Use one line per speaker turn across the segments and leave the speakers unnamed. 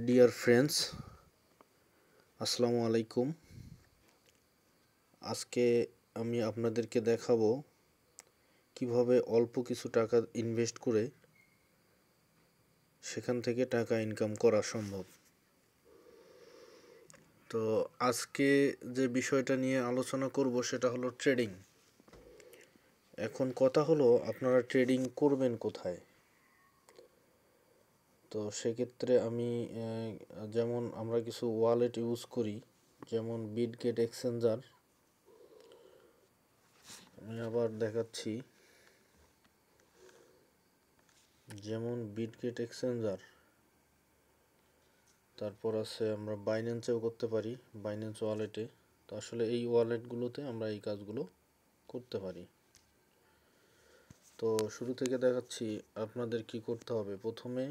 Dear friends, আসসালামু আলাইকুম। আজকে আমি আপনাদেরকে দেখাবো কিভাবে অল্প কিছু টাকা ইনভেস্ট করে সেখান থেকে টাকা ইনকাম করা সম্ভব। তো আজকে যে বিষয়টা নিয়ে আলোচনা করব সেটা হলো ট্রেডিং। এখন কথা হলো আপনারা ট্রেডিং করবেন কোথায়? তো সেক্ষেত্রে আমি যেমন আমরা কিছু ওয়ালেট ইউজ করি, যেমন বিটগেট এক্সচেঞ্জার। আমি আবার দেখাচ্ছি, যেমন বিটগেট এক্সচেঞ্জার, তারপর আছে আমরা বাইন্যান্সেও করতে পারি, বাইন্যান্স ওয়ালেটে। তো আসলে এই ওয়ালেটগুলোতে আমরা এই কাজগুলো করতে পারি। তো শুরু থেকে দেখাচ্ছি আপনাদের কি করতে হবে। প্রথমে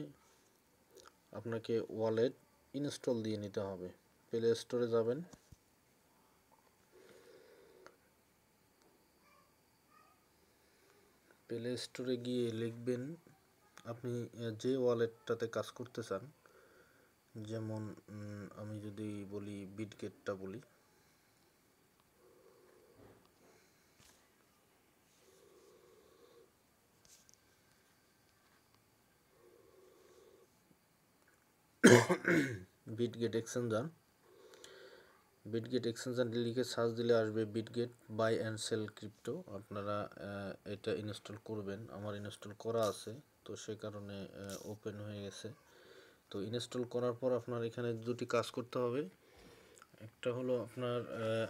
আপনাকে ওয়ালেট ইনস্টল দিয়ে নিতে হবে। প্লে স্টোরে যাবেন, প্লে স্টোরে গিয়ে লিখবেন আপনি যে ওয়ালেটটাতে কাজ করতে চান। যেমন আমি যদি বলি বিটগেটটা বলি, বিটগেট এক্সচেঞ্জার। বিটগেট এক্সচেঞ্জার লিখে সার্চ দিলে আসবে Bitget buy and sell crypto. আপনারা এটা ইনস্টল করবেন। আমার ইনস্টল করা আছে, তো সে কারণে ওপেন হয়ে গেছে। তো ইনস্টল করার পর আপনার এখানে দুটি কাজ করতে হবে। একটা হলো আপনার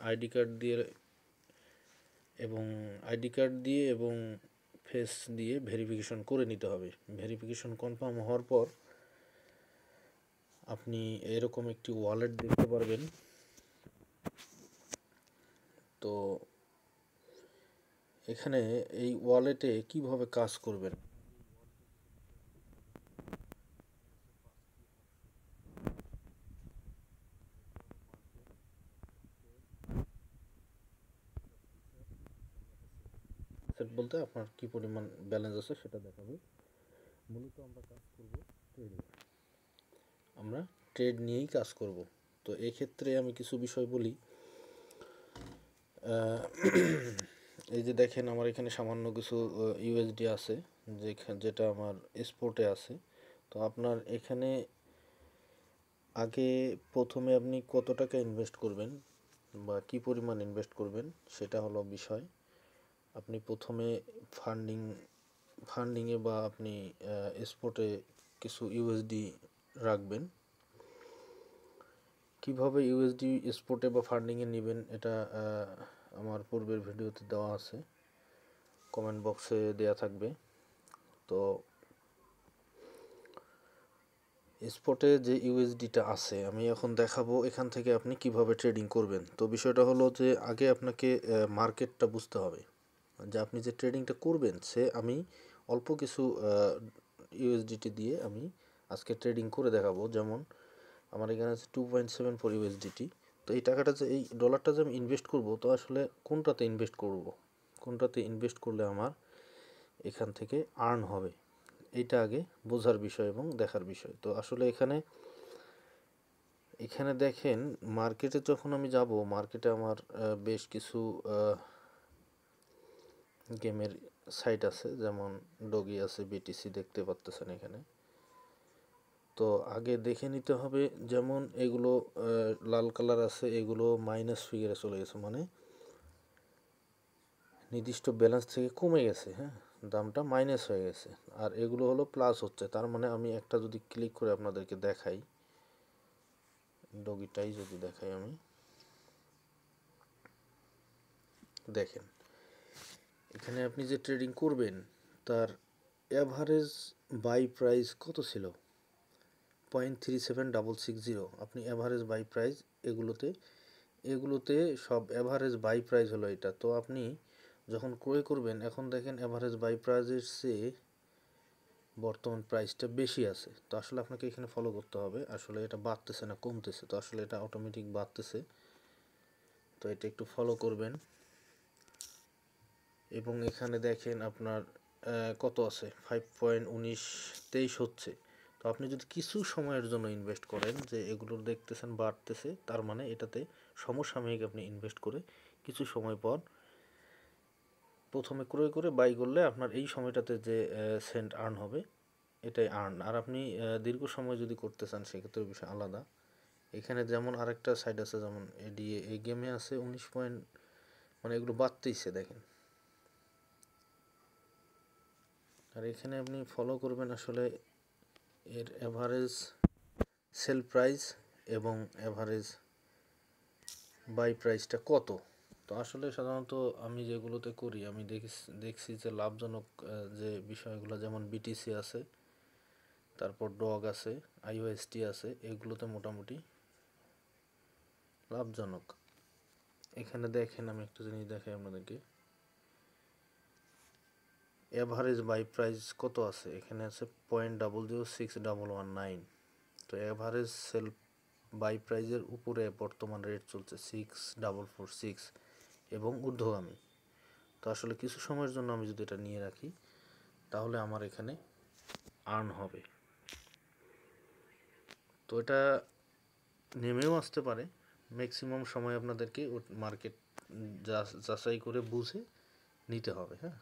আইডি কার্ড দিয়ে এবং ফেস দিয়ে ভেরিফিকেশন করে নিতে হবে। ভেরিফিকেশন কনফার্ম হওয়ার পর আপনি এরকম একটি ওয়ালেট দেখতে পারবেন। তো এখানে এই ওয়ালেটে কিভাবে কাজ করবেন, সেট বলতে আপনার কি পরিমাণ ব্যালেন্স আছে সেটা দেখাবে। মূলত আমরা কাজ করব ট্রেডে, আমরা ট্রেড নিয়েই কাজ করব। তো এই ক্ষেত্রে আমি কিছু বিষয় বলি। এই যে দেখেন, আমার এখানে সামান্য কিছু ইউএসডি আছে, যেটা আমার স্পোর্টে আছে। তো আপনার এখানে আগে প্রথমে আপনি কত টাকা ইনভেস্ট করবেন বা কি পরিমাণ ইনভেস্ট করবেন সেটা হলো বিষয়। আপনি প্রথমে ফান্ডিংয়ে বা আপনি স্পটে কিছু ইউএসডি রাখবেন। কিভাবে ইউএসডি স্পটে বা ফান্ডিংয়ে নেবেন এটা আমার পূর্বের ভিডিওতে দেওয়া আছে, কমেন্ট বক্সে দেওয়া থাকবে। তো স্পটে যে ইউএসডিটা আছে আমি এখন দেখাবো এখান থেকে আপনি কিভাবে ট্রেডিং করবেন। তো বিষয়টা হলো যে আগে আপনাকে মার্কেটটা বুঝতে হবে, যে আপনি যে ট্রেডিংটা করবেন আমি অল্প কিছু ইউএসডিটি দিয়ে আমি আজকে ট্রেডিং করে দেখাবো। যেমন আমার এখানে আছে 2.74 ইউএসডিটি। তো এই টাকাটা এই ডলারটা যে আমি ইনভেস্ট করব, তো আসলে কোনটাতে ইনভেস্ট করলে আমার এখান থেকে আর্ন হবে, এইটা আগে বোঝার বিষয় এবং দেখার বিষয়। তো আসলে এখানে দেখেন, মার্কেটে যখন আমি যাব, মার্কেটে আমার বেশ কিছু গেমের সাইট আছে, যেমন ডগি আছে, বিটিসি দেখতে পাচ্ছেন এখানে। তো আগে দেখে নিতে হবে, যেমন এগুলো লাল কালার আছে, এগুলো মাইনাস ফিগারে চলে গেছে, মানে নির্দিষ্ট ব্যালেন্স থেকে কমে গেছে, হ্যাঁ, দামটা মাইনাস হয়ে গেছে। আর এগুলো হলো প্লাস হচ্ছে, তার মানে আমি একটা যদি ক্লিক করে আপনাদেরকে দেখাই, ডগিটাই যদি দেখাই আমি, দেখেন এখানে আপনি যে ট্রেডিং করবেন তার অ্যাভারেজ বাই প্রাইস কত ছিল, 0.3760। আপনি অ্যাভারেজ বাই প্রাইস এগুলোতে সব অ্যাভারেজ বাই প্রাইস হলো এটা। তো আপনি যখন ক্রয় করবেন, এখন দেখেন অ্যাভারেজ বাই প্রাইসের চেয়ে বর্তমান প্রাইসটা বেশি আছে। তো আসলে আপনাকে এখানে ফলো করতে হবে, আসলে এটা বাড়তেছে না কমতেছে। তো আসলে এটা অটোমেটিক বাড়তেছে, তো এটা একটু ফলো করবেন। এবং এখানে দেখেন আপনার কত আছে, 5.1923 হচ্ছে। তো তো আপনি যদি কিছু সময়ের জন্য ইনভেস্ট করেন যে এগুলো দেখতেছেন বাড়তেছে, তার মানে এটাতে সমসাময়িক আপনি ইনভেস্ট করে কিছু সময় পর প্রথমে ক্রয় করে বাই করলে আপনার এই সময়টাতে যে সেন্ট আর্ন হবে এটাই আর্ন। আর আপনি দীর্ঘ সময় যদি করতে চান সেক্ষেত্রে বিষয় আলাদা। এখানে যেমন আরেকটা সাইড আছে, যেমন এডিএ, এই গেমে আছে 19 পয়েন্ট, মানে এগুলো বাড়তেইছে দেখেন। আর এখানে আপনি ফলো করবেন আসলে এর অ্যাভারেজ সেল প্রাইস এবং অ্যাভারেজ বাই প্রাইসটা কত। তো আসলে সাধারণত আমি যেগুলোতে করি আমি দেখছি যে লাভজনক যে বিষয়গুলো, যেমন বিটিসি আছে, তারপর ডগ আছে, আইওএসটি আছে, এগুলোতে মোটামুটি লাভজনক। এখানে দেখেন আমি একটা জিনিস দেখাই আপনাদেরকে, অ্যাভারেজ বাই প্রাইস কত আছে, এখানে আছে 0.006119। তো অ্যাভারেজ সেল বাই প্রাইজের উপরে বর্তমান রেট চলছে 6446 এবং ঊর্ধ্বগামী। তো আসলে কিছু সময়ের জন্য আমি যদি এটা নিয়ে রাখি তাহলে আমার এখানে আর্ন হবে। তো এটা নেমেও আসতে পারে, ম্যাক্সিমাম সময় আপনাদেরকে মার্কেট যাচাই করে বুঝে নিতে হবে। হ্যাঁ,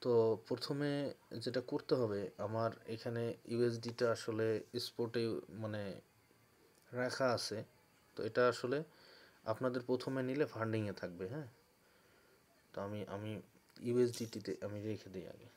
তো প্রথমে যেটা করতে হবে, আমার এখানে ইউএসডিটা আসলে স্পটে মানে রাখা আছে। তো এটা আসলে আপনাদের প্রথমে নিলে ফান্ডিংয়ে থাকবে। হ্যাঁ, তো আমি ইউএসডিটিতে আমি রেখে দিই আগে।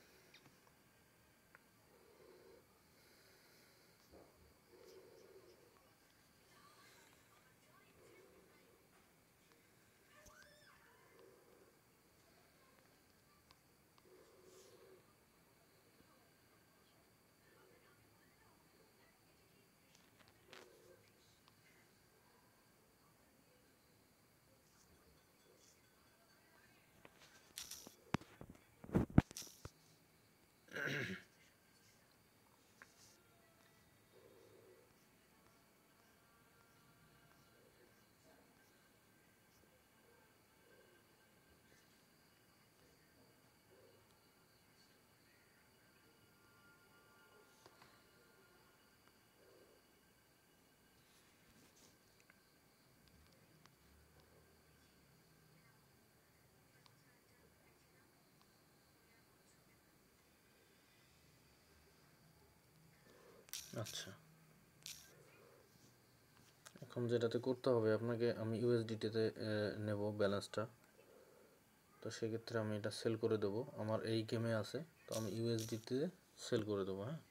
আচ্ছা, এখন যেটাতে করতে হবে আপনাকে, আমি ইউএসডিটিতে নেব ব্যালেন্সটা। তো সেক্ষেত্রে আমি এটা সেল করে দেবো, আমার এই গেমে আছে, তো আমি ইউএসডিতে সেল করে দেবো। হ্যাঁ,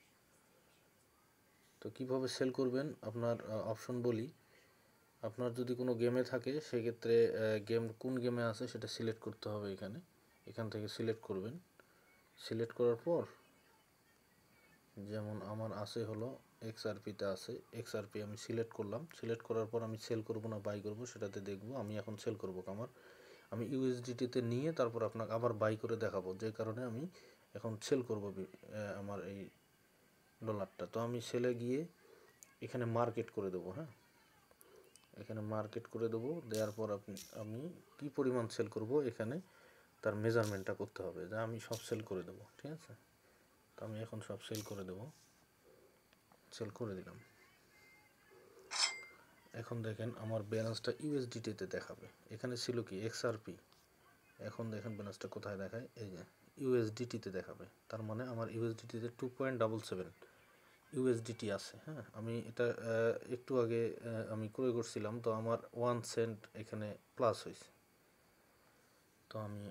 তো কিভাবে সেল করবেন আপনার অপশন বলি। আপনার যদি কোনো গেমে থাকে সেক্ষেত্রে গেম কোন গেমে আছে সেটা সিলেক্ট করতে হবে। এখান থেকে সিলেক্ট করবেন। সিলেক্ট করার পর যেমন আমার আছে হলো এক্সআরপিতে আছে, এক্সআরপি আমি সিলেক্ট করলাম। সিলেক্ট করার পর আমি সেল করব না বাই করব সেটাতে দেখব। আমি এখন সেল করব, আমি ইউএসডিটিতে নিয়ে তারপর আপনাকে আবার বাই করে দেখাবো, যে কারণে আমি এখন সেল করব আমার এই ডলারটা। তো আমি সেলে গিয়ে এখানে মার্কেট করে দেবো। হ্যাঁ, এখানে মার্কেট করে দেবো, দেওয়ার পর আমি কি পরিমাণ সেল করব এখানে তার মেজারমেন্টটা করতে হবে, যা আমি সব সেল করে দেবো। ঠিক আছে, তো আমি এখন সব সেল করে দেবো, সেল করে দিলাম। এখন দেখেন আমার ব্যালেন্সটা ইউএসডিটিতে দেখাবে। এখানে ছিল কি এক্সআরপি, এখন দেখেন ব্যালেন্সটা কোথায় দেখায়, এই যে ইউএসডিটিতে দেখাবে। তার মানে আমার ইউএসডিটিতে 2.77 ইউএসডিটি আছে। হ্যাঁ, আমি এটা একটু আগে আমি ক্রয় করছিলাম, তো আমার 1 সেন্ট এখানে প্লাস হয়েছে। তো আমি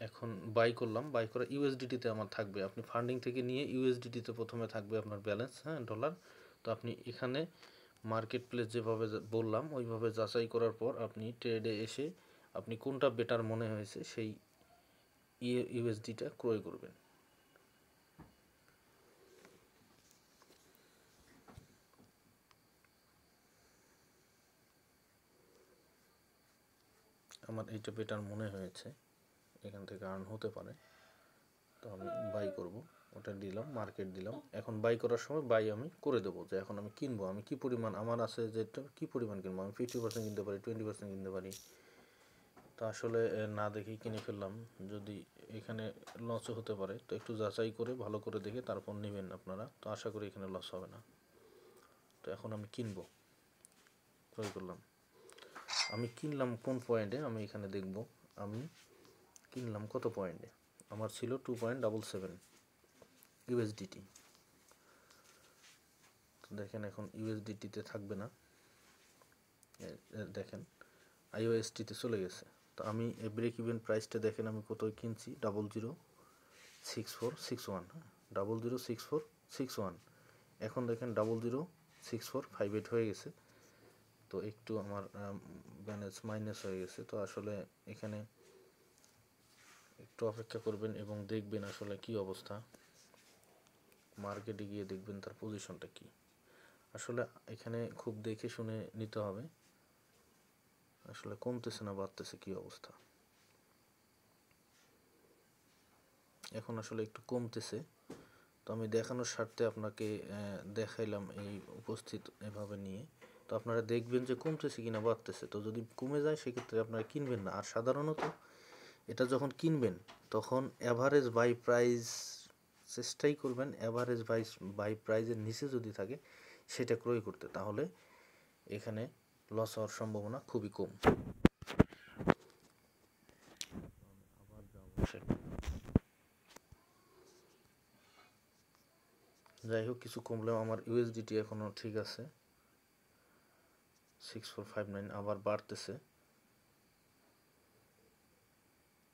এখন বাই করলাম, বাই করে ইউএসডিটিতে আমার থাকবে। আপনি ফান্ডিং থেকে নিয়ে ইউএসডিটিতে প্রথমে থাকবে আপনার ব্যালেন্স, হ্যাঁ, ডলার। তো আপনি এখানে মার্কেট প্লেস যেভাবে বললাম ওইভাবে যাচাই করার পর আপনি ট্রেডে এসে আপনি কোনটা বেটার মনে হয়েছে সেই ইউএসডিটা ক্রয় করবেন। আমার এইটা বেটার মনে হয়েছে, এখান থেকে আর্ন হতে পারে, তো আমি বাই করব। ওটা দিলাম, মার্কেট দিলাম। এখন বাই করার সময় বাই আমি করে দেবো, যে এখন আমি কিনবো, আমি কি পরিমাণ আমার আছে যেটা কি পরিমাণ কিনবো, আমি 50% কিনতে পারি, 20% কিনতে পারি। তো আসলে না দেখেই কিনে ফেললাম, যদি এখানে লসও হতে পারে, তো একটু যাচাই করে ভালো করে দেখে তারপর নেবেন আপনারা। তো আশা করি এখানে লস হবে না। তো এখন আমি কিনবো, ক্রয় করলাম। আমি কিনলাম কোন পয়েন্টে আমি এখানে দেখব। আমি কিনলাম কত পয়েন্টে, আমার ছিল 2.77 ইউএসডিটি। তো দেখেন এখন ইউএসডিটিতে থাকবে না, দেখেন আইওএসটিতে চলে গেছে। তো আমি ব্রেক ইভেন প্রাইসটা দেখেন আমি কত কিনছি, 006461, হ্যাঁ 006461। এখন দেখেন 006458 হয়ে গেছে। তো একটু আমার ব্যালেন্স মাইনাস হয়ে গেছে। তো আসলে এখানে একটু অপেক্ষা করবেন এবং দেখবেন আসলে কি অবস্থা, মার্কেটে গিয়ে দেখবেন তার পজিশনটা কি। আসলে এখানে খুব দেখে শুনে নিতে হবে, আসলে কমতেছে না বাড়তেছে কি অবস্থা। এখন আসলে একটু কমতেছে, তো আমি দেখানোর স্বার্থে আপনাকে দেখাইলাম এই উপস্থিত এভাবে নিয়ে। তো আপনারা দেখবেন যে কমতেছে কিনা বাড়তেছে। তো যদি কমে যায় সেক্ষেত্রে আপনারা কিনবেন না। আর সাধারণত এটা যখন কিনবেন তখন অ্যাভারেজ বাই প্রাইস চেষ্টাই করবেন, অ্যাভারেজ বাই প্রাইজের নিচে যদি থাকে সেটা ক্রয় করতে, তাহলে এখানে লস হওয়ার সম্ভাবনা খুবই কম। যাই হোক, কিছু কমলেও আমার ইউএসডিটি এখনও ঠিক আছে, 6459 আবার বাড়তেছে।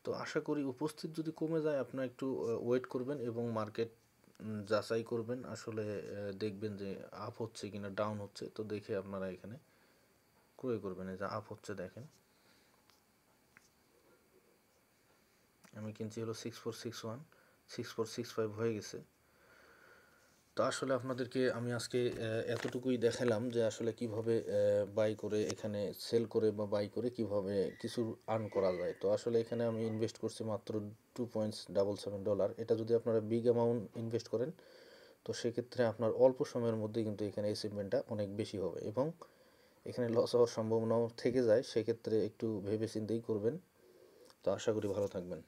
তো আশা করি উপস্থিত যদি কমে যায় আপনারা একটু ওয়েট করবেন এবং মার্কেট যাচাই করবেন, আসলে দেখবেন যে আপ হচ্ছে কিনা ডাউন হচ্ছে। তো দেখে আপনারা এখানে ক্রয় করবেন। এই যে আপ হচ্ছে দেখেন, আমি কিনছি হলো 6461, 6465 হয়ে গেছে। তো আসলে আপনাদেরকে আমি আজকে এতটুকুই দেখালাম যে আসলে কিভাবে বাই করে এখানে সেল করে বা বাই করে কিভাবে কিছু আর্ন করা যায়। তো আসলে এখানে আমি ইনভেস্ট করছি মাত্র $2.77। এটা যদি আপনারা বিগ অ্যামাউন্ট ইনভেস্ট করেন তো সেক্ষেত্রে আপনার অল্প সময়ের মধ্যে কিন্তু এখানে অ্যাচিভমেন্টটা অনেক বেশি হবে এবং এখানে লস হওয়ার সম্ভাবনাও থেকে যায়। সেক্ষেত্রে একটু ভেবে চিন্তেই করবেন। তো আশা করি ভালো থাকবেন।